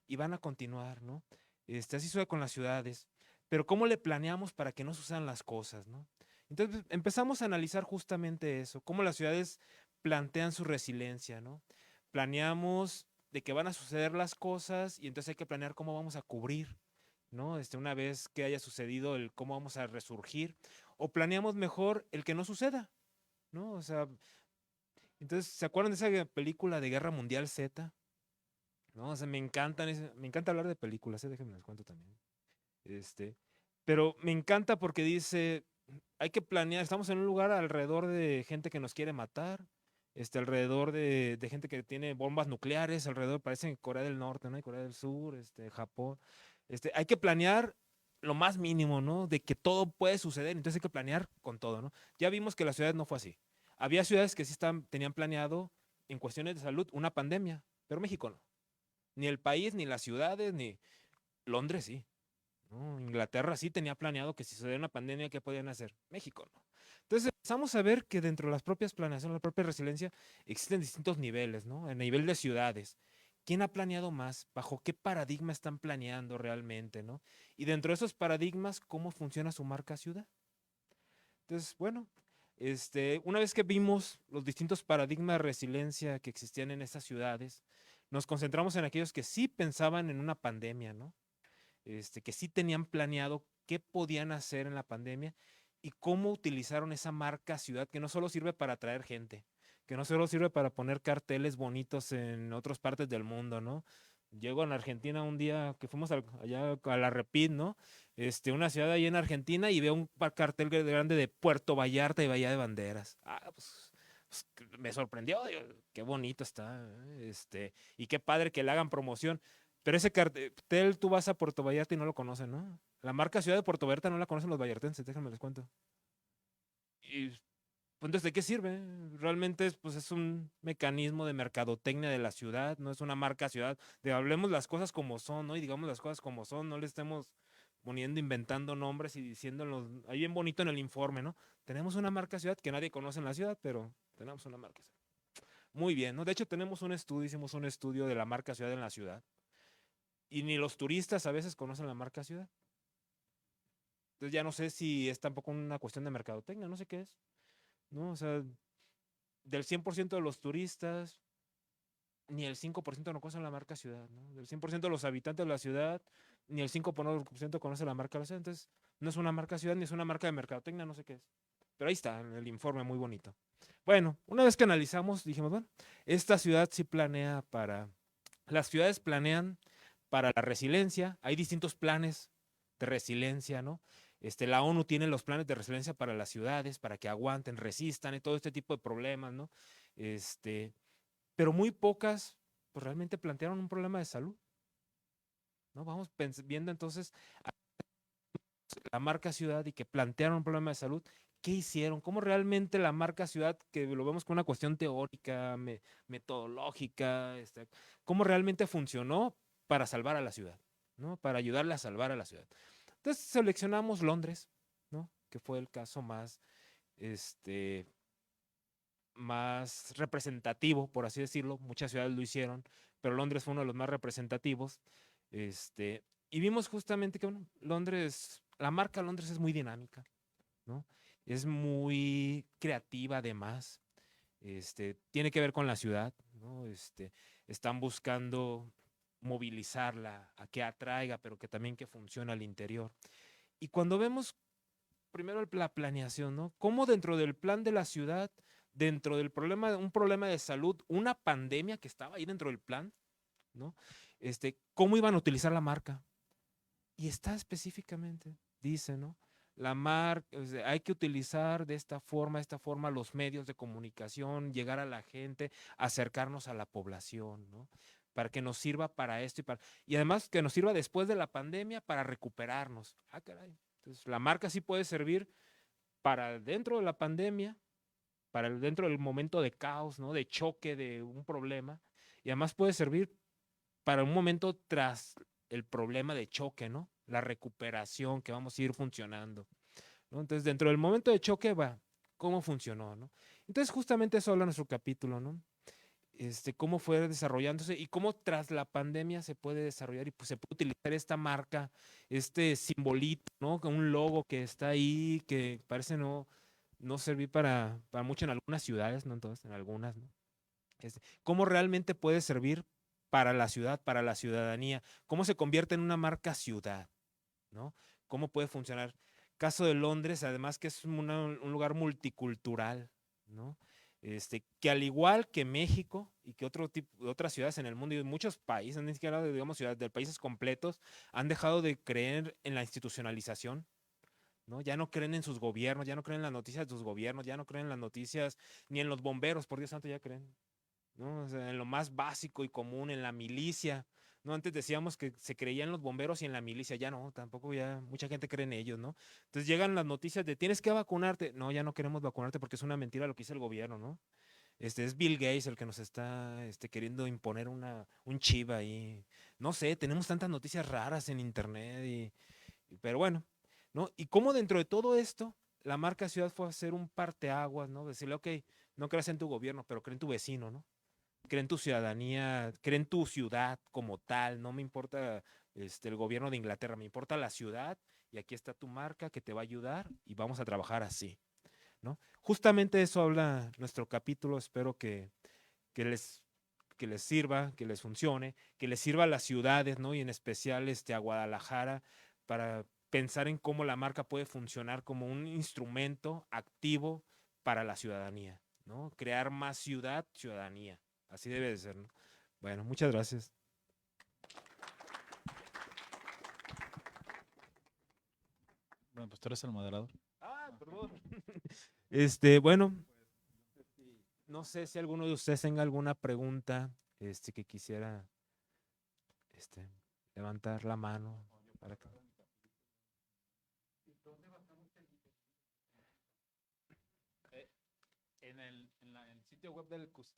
y van a continuar, ¿no? Así sucede con las ciudades, pero ¿cómo le planeamos para que no sucedan las cosas, ¿no? Entonces empezamos a analizar justamente eso, cómo las ciudades plantean su resiliencia, ¿no? Planeamos de que van a suceder las cosas y entonces hay que planear cómo vamos a cubrir, ¿no? Una vez que haya sucedido el cómo vamos a resurgir, o planeamos mejor el que no suceda, ¿no? O sea, entonces, ¿se acuerdan de esa película de Guerra Mundial Z? ¿No? O sea, me encanta hablar de películas, déjenme les cuento también. Pero me encanta porque dice, hay que planear, estamos en un lugar alrededor de gente que nos quiere matar, alrededor de gente que tiene bombas nucleares, alrededor, parece Corea del Norte, ¿no? Y Corea del Sur, Japón. Hay que planear lo más mínimo, ¿no? De que todo puede suceder, entonces hay que planear con todo, ¿no? Ya vimos que las ciudades no fue así. Había ciudades que sí tenían planeado en cuestiones de salud una pandemia, pero México no. Ni el país, ni las ciudades, ni Londres sí. ¿No? Inglaterra sí tenía planeado que si sucediera una pandemia, ¿qué podían hacer? México no. Entonces empezamos a ver que dentro de las propias planeaciones, la propia resiliencia, existen distintos niveles, ¿no? A nivel de ciudades. ¿Quién ha planeado más? ¿Bajo qué paradigma están planeando realmente, ¿no? Y dentro de esos paradigmas, ¿cómo funciona su marca ciudad? Entonces, bueno, una vez que vimos los distintos paradigmas de resiliencia que existían en estas ciudades, nos concentramos en aquellos que sí pensaban en una pandemia, ¿no? Que sí tenían planeado qué podían hacer en la pandemia y cómo utilizaron esa marca ciudad que no solo sirve para atraer gente, que no solo sirve para poner carteles bonitos en otras partes del mundo, ¿no? Llego en Argentina un día que fuimos allá a la Repit, ¿no? Una ciudad ahí en Argentina y veo un cartel grande de Puerto Vallarta y Bahía de Banderas. Pues, me sorprendió, digo, qué bonito está, y qué padre que le hagan promoción. Pero ese cartel, tú vas a Puerto Vallarta y no lo conocen, ¿no? La marca Ciudad de Puerto Vallarta no la conocen los vallartenses, déjenme les cuento. Y pues, entonces, ¿de qué sirve? Realmente pues, es un mecanismo de mercadotecnia de la ciudad, no es una marca ciudad. Hablemos las cosas como son, ¿no? Y digamos las cosas como son, no le estemos poniendo, inventando nombres y diciéndolos, ahí bien bonito en el informe, ¿no? Tenemos una marca ciudad que nadie conoce en la ciudad, pero tenemos una marca ciudad. Muy bien, ¿no? De hecho, hicimos un estudio de la marca ciudad en la ciudad. Y ni los turistas a veces conocen la marca ciudad. Entonces ya no sé si es tampoco una cuestión de mercadotecnia, no sé qué es, ¿no? O sea, del 100% de los turistas, ni el 5% no conoce la marca ciudad, ¿no? Del 100% de los habitantes de la ciudad, ni el 5% conoce la marca ciudad. Entonces, no es una marca ciudad, ni es una marca de mercadotecnia, no sé qué es. Pero ahí está, en el informe, muy bonito. Bueno, una vez que analizamos, dijimos, bueno, esta ciudad sí planea las ciudades planean para la resiliencia, hay distintos planes de resiliencia, ¿no? La ONU tiene los planes de resiliencia para las ciudades, para que aguanten, resistan y todo este tipo de problemas, ¿no? Pero muy pocas, pues realmente plantearon un problema de salud, ¿no? Vamos viendo entonces la marca ciudad y que plantearon un problema de salud. ¿Qué hicieron? ¿Cómo realmente la marca ciudad, que lo vemos como una cuestión teórica, metodológica, cómo realmente funcionó para salvar a la ciudad, ¿no? Para ayudarle a salvar a la ciudad. Entonces seleccionamos Londres, ¿no? Que fue el caso más representativo, por así decirlo. Muchas ciudades lo hicieron, pero Londres fue uno de los más representativos. Y vimos justamente que, bueno, la marca Londres es muy dinámica, ¿no? Es muy creativa además. Tiene que ver con la ciudad, ¿no? Están buscando movilizarla, a que atraiga, pero que también que funcione al interior. Y cuando vemos primero la planeación, ¿no? Cómo dentro del plan de la ciudad, dentro del un problema de salud, una pandemia que estaba ahí dentro del plan, ¿no? ¿Cómo iban a utilizar la marca? Y está específicamente, dice, ¿no? La marca, hay que utilizar de esta forma los medios de comunicación, llegar a la gente, acercarnos a la población, ¿no? Para que nos sirva para esto y además que nos sirva después de la pandemia para recuperarnos. Ah, caray. Entonces, la marca sí puede servir para dentro de la pandemia, para dentro del momento de caos, ¿no? De choque de un problema, y además puede servir para un momento tras el problema de choque, ¿no? La recuperación, que vamos a ir funcionando, ¿no? Entonces, dentro del momento de choque ¿cómo funcionó, ¿no? Entonces, justamente eso habla nuestro capítulo, ¿no? Cómo fue desarrollándose y cómo tras la pandemia se puede desarrollar y pues se puede utilizar esta marca, este simbolito, ¿no? Con un logo que está ahí, que parece no servir para mucho en algunas ciudades, no en todas, en algunas, ¿no? ¿Cómo realmente puede servir para la ciudad, para la ciudadanía? ¿Cómo se convierte en una marca ciudad, ¿no? ¿Cómo puede funcionar? Caso de Londres, además que es un lugar multicultural, ¿no? Que al igual que México y que otras ciudades en el mundo y muchos países, ni siquiera digamos ciudades de países completos, han dejado de creer en la institucionalización, ¿no? Ya no creen en sus gobiernos, ya no creen en las noticias de sus gobiernos, ya no creen en las noticias ni en los bomberos, por Dios santo, ya creen, ¿no? O sea, en lo más básico y común, en la milicia, ¿no? Antes decíamos que se creía en los bomberos y en la milicia, ya no, tampoco ya mucha gente cree en ellos, ¿no? Entonces llegan las noticias de tienes que vacunarte, no, ya no queremos vacunarte porque es una mentira lo que dice el gobierno, ¿no? Es Bill Gates el que nos está queriendo imponer un chip ahí. No sé, tenemos tantas noticias raras en internet, pero bueno, ¿no? Y cómo dentro de todo esto, la marca ciudad fue a hacer un parteaguas, ¿no? Decirle, ok, no creas en tu gobierno, pero cree en tu vecino, ¿no? Cree en tu ciudadanía, cree en tu ciudad como tal, no me importa el gobierno de Inglaterra, me importa la ciudad y aquí está tu marca que te va a ayudar y vamos a trabajar así, ¿no? Justamente eso habla nuestro capítulo, espero que les, que les sirva, que les funcione, que les sirva a las ciudades, ¿no? Y en especial a Guadalajara para pensar en cómo la marca puede funcionar como un instrumento activo para la ciudadanía. ¿no? Crear más ciudad, ciudadanía. Así debe de ser, ¿no? Bueno, muchas gracias. Bueno, pues tú eres el moderador. Ah, perdón. Bueno, no sé si alguno de ustedes tenga alguna pregunta, que quisiera, levantar la mano para que... En el sitio web del CUSEA.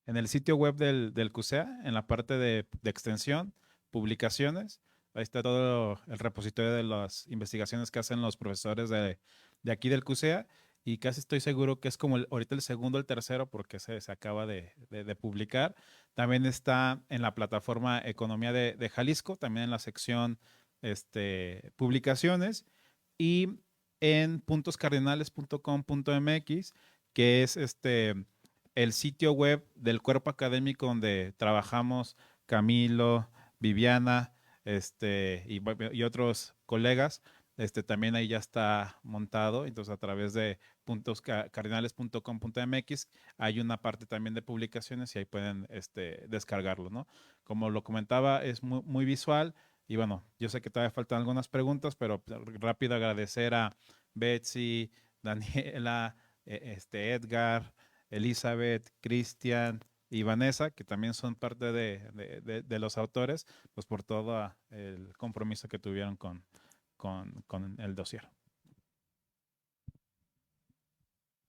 En el sitio web del CUSEA, en la parte de extensión, publicaciones, ahí está todo el repositorio de las investigaciones que hacen los profesores de aquí del CUSEA, y casi estoy seguro que es como ahorita el segundo o el tercero porque se acaba de publicar. También está en la plataforma Economía de Jalisco, también en la sección publicaciones, y en puntoscardinales.com.mx, que es el sitio web del cuerpo académico donde trabajamos Camilo, Viviana, y otros colegas. También ahí ya está montado. Entonces, a través de puntoscardinales.com.mx hay una parte también de publicaciones y ahí pueden descargarlo, ¿no? Como lo comentaba, es muy, muy visual. Y bueno, yo sé que todavía faltan algunas preguntas, pero rápido agradecer a Betsy, Daniela, Edgar, Elizabeth, Cristian y Vanessa, que también son parte de los autores, pues por todo el compromiso que tuvieron con el dossier.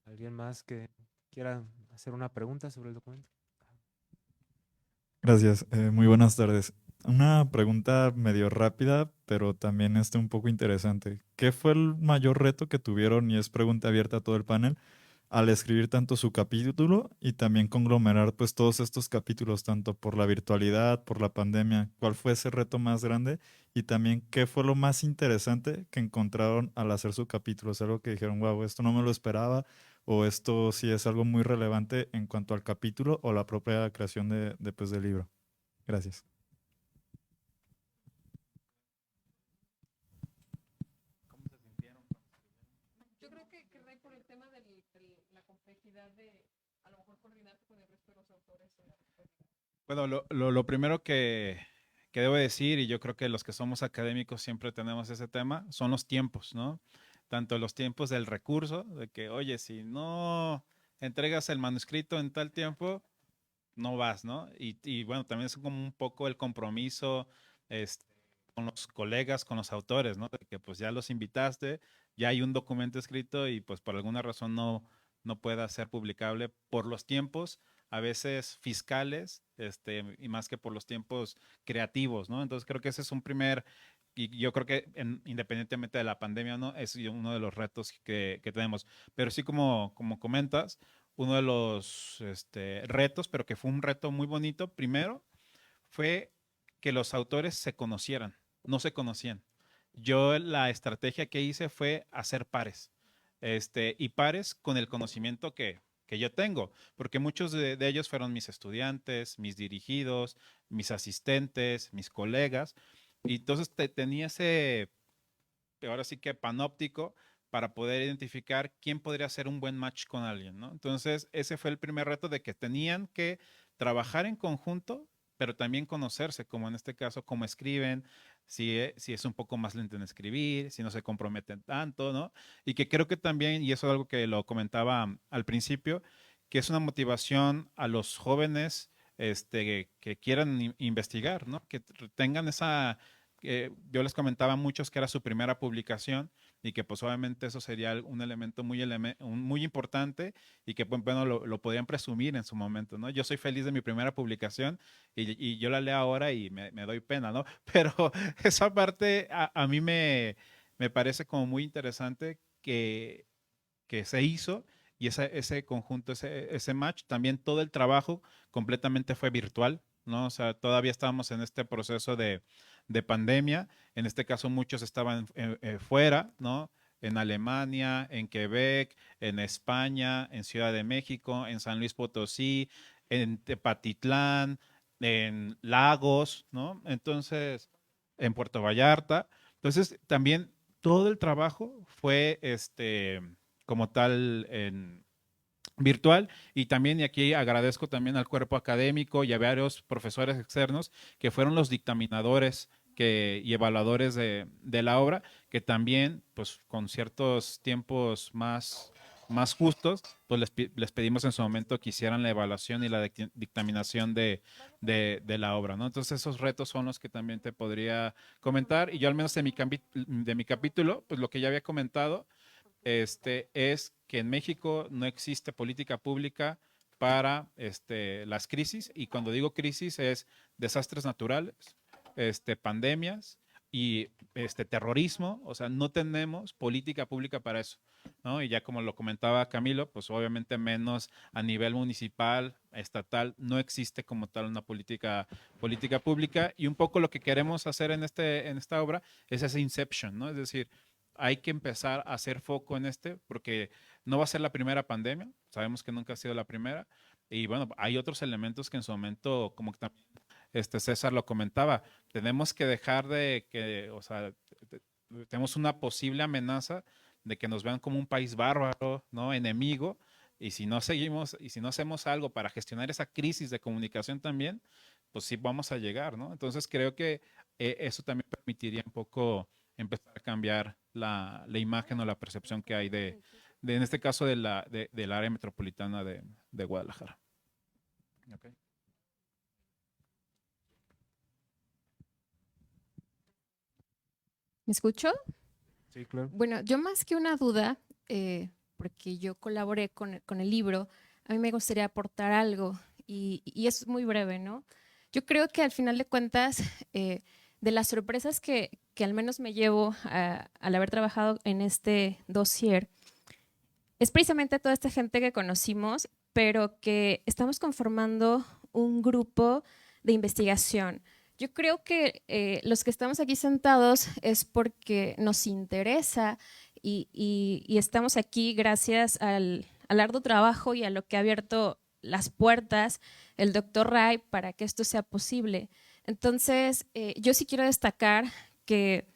¿Alguien más que quiera hacer una pregunta sobre el documento? Gracias, muy buenas tardes. Una pregunta medio rápida, pero también un poco interesante. ¿Qué fue el mayor reto que tuvieron, y es pregunta abierta a todo el panel, al escribir tanto su capítulo y también conglomerar pues todos estos capítulos, tanto por la virtualidad, por la pandemia? ¿Cuál fue ese reto más grande? Y también, ¿qué fue lo más interesante que encontraron al hacer su capítulo? ¿Es algo que dijeron, wow, esto no me lo esperaba? ¿O esto sí es algo muy relevante en cuanto al capítulo o la propia creación pues, del libro? Gracias. Yo creo que por el tema de la complejidad de a lo mejor coordinarte con el resto de los autores. Bueno, lo primero que debo decir, y yo creo que los que somos académicos siempre tenemos ese tema, son los tiempos, ¿no? Tanto los tiempos del recurso, de que, oye, si no entregas el manuscrito en tal tiempo, no vas, ¿no? Y bueno, también es como un poco el compromiso con los colegas, con los autores, ¿no? De que pues ya los invitaste, ya hay un documento escrito y pues por alguna razón no pueda ser publicable por los tiempos, a veces fiscales, y más que por los tiempos creativos, ¿no? Entonces creo que ese es un primer, y yo creo que independientemente de la pandemia, ¿no? Es uno de los retos que tenemos. Pero sí, como comentas, uno de los retos, pero que fue un reto muy bonito, primero, fue que los autores se conocieran, no se conocían. Yo la estrategia que hice fue hacer pares, y pares con el conocimiento que yo tengo, porque muchos de ellos fueron mis estudiantes, mis dirigidos, mis asistentes, mis colegas, y entonces tenía ese, ahora sí que panóptico, para poder identificar quién podría ser un buen match con alguien, ¿no? Entonces, ese fue el primer reto, de que tenían que trabajar en conjunto, pero también conocerse, como en este caso, cómo escriben, si es un poco más lento en escribir, si no se comprometen tanto, ¿no? Y que creo que también, y eso es algo que lo comentaba al principio, que es una motivación a los jóvenes que quieran investigar, ¿no? Que tengan esa, yo les comentaba a muchos que era su primera publicación, y que pues obviamente eso sería un elemento muy importante, y que pues, bueno, lo podían presumir en su momento, ¿no? Yo soy feliz de mi primera publicación, y yo la leo ahora y me doy pena, ¿no? Pero esa parte a mí me parece como muy interesante que se hizo, y ese conjunto, ese match, también todo el trabajo completamente fue virtual, ¿no? O sea, todavía estábamos en este proceso de pandemia. En este caso, muchos estaban fuera, ¿no? En Alemania, en Quebec, en España, en Ciudad de México, en San Luis Potosí, en Tepatitlán, en Lagos, ¿no? Entonces, en Puerto Vallarta. Entonces, también todo el trabajo fue como tal virtual. Y también, y aquí agradezco también al cuerpo académico y a varios profesores externos que fueron los dictaminadores y evaluadores de la obra, que también, pues con ciertos tiempos más justos, pues les pedimos en su momento que hicieran la evaluación y la dictaminación de la obra, ¿no? Entonces esos retos son los que también te podría comentar, y yo al menos de mi capítulo, pues lo que ya había comentado, es que en México no existe política pública para las crisis, y cuando digo crisis es desastres naturales, pandemias y terrorismo. O sea, no tenemos política pública para eso, ¿no? Y ya como lo comentaba Camilo, pues obviamente menos a nivel municipal, estatal, no existe como tal una política pública, y un poco lo que queremos hacer en esta obra es ese inception, ¿no? Es decir, hay que empezar a hacer foco en porque no va a ser la primera pandemia, sabemos que nunca ha sido la primera, y bueno, hay otros elementos que en su momento, como que también César lo comentaba, tenemos que dejar o sea, tenemos una posible amenaza de que nos vean como un país bárbaro, ¿no? Enemigo, y si no hacemos algo para gestionar esa crisis de comunicación también, pues sí vamos a llegar, ¿no? Entonces creo que eso también permitiría un poco empezar a cambiar la imagen o la percepción que hay en este caso del área metropolitana de Guadalajara. Okay. ¿Me escucho? Sí, claro. Bueno, yo más que una duda, porque yo colaboré con el libro, a mí me gustaría aportar algo, y es muy breve, ¿no? Yo creo que al final de cuentas, de las sorpresas que al menos me llevo al haber trabajado en este dossier, es precisamente toda esta gente que conocimos, pero que estamos conformando un grupo de investigación. Yo creo que los que estamos aquí sentados es porque nos interesa y estamos aquí gracias al arduo trabajo y a lo que ha abierto las puertas el doctor Ray para que esto sea posible. Entonces, yo sí quiero destacar que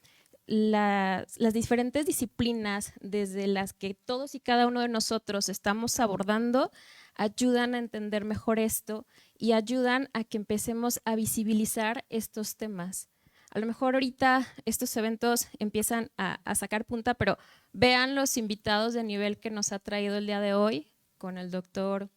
las diferentes disciplinas desde las que todos y cada uno de nosotros estamos abordando ayudan a entender mejor esto y ayudan a que empecemos a visibilizar estos temas. A lo mejor ahorita estos eventos empiezan a sacar punta, pero vean los invitados de nivel que nos ha traído el día de hoy, con el doctor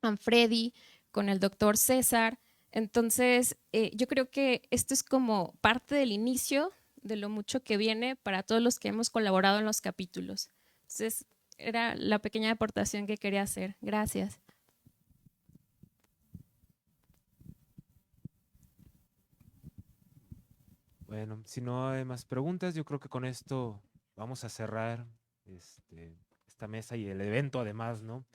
Manfredi, con el doctor César. Entonces, yo creo que esto es como parte del inicio de lo mucho que viene para todos los que hemos colaborado en los capítulos. Entonces, era la pequeña aportación que quería hacer. Gracias. Bueno, si no hay más preguntas, yo creo que con esto vamos a cerrar esta mesa y el evento además, ¿no?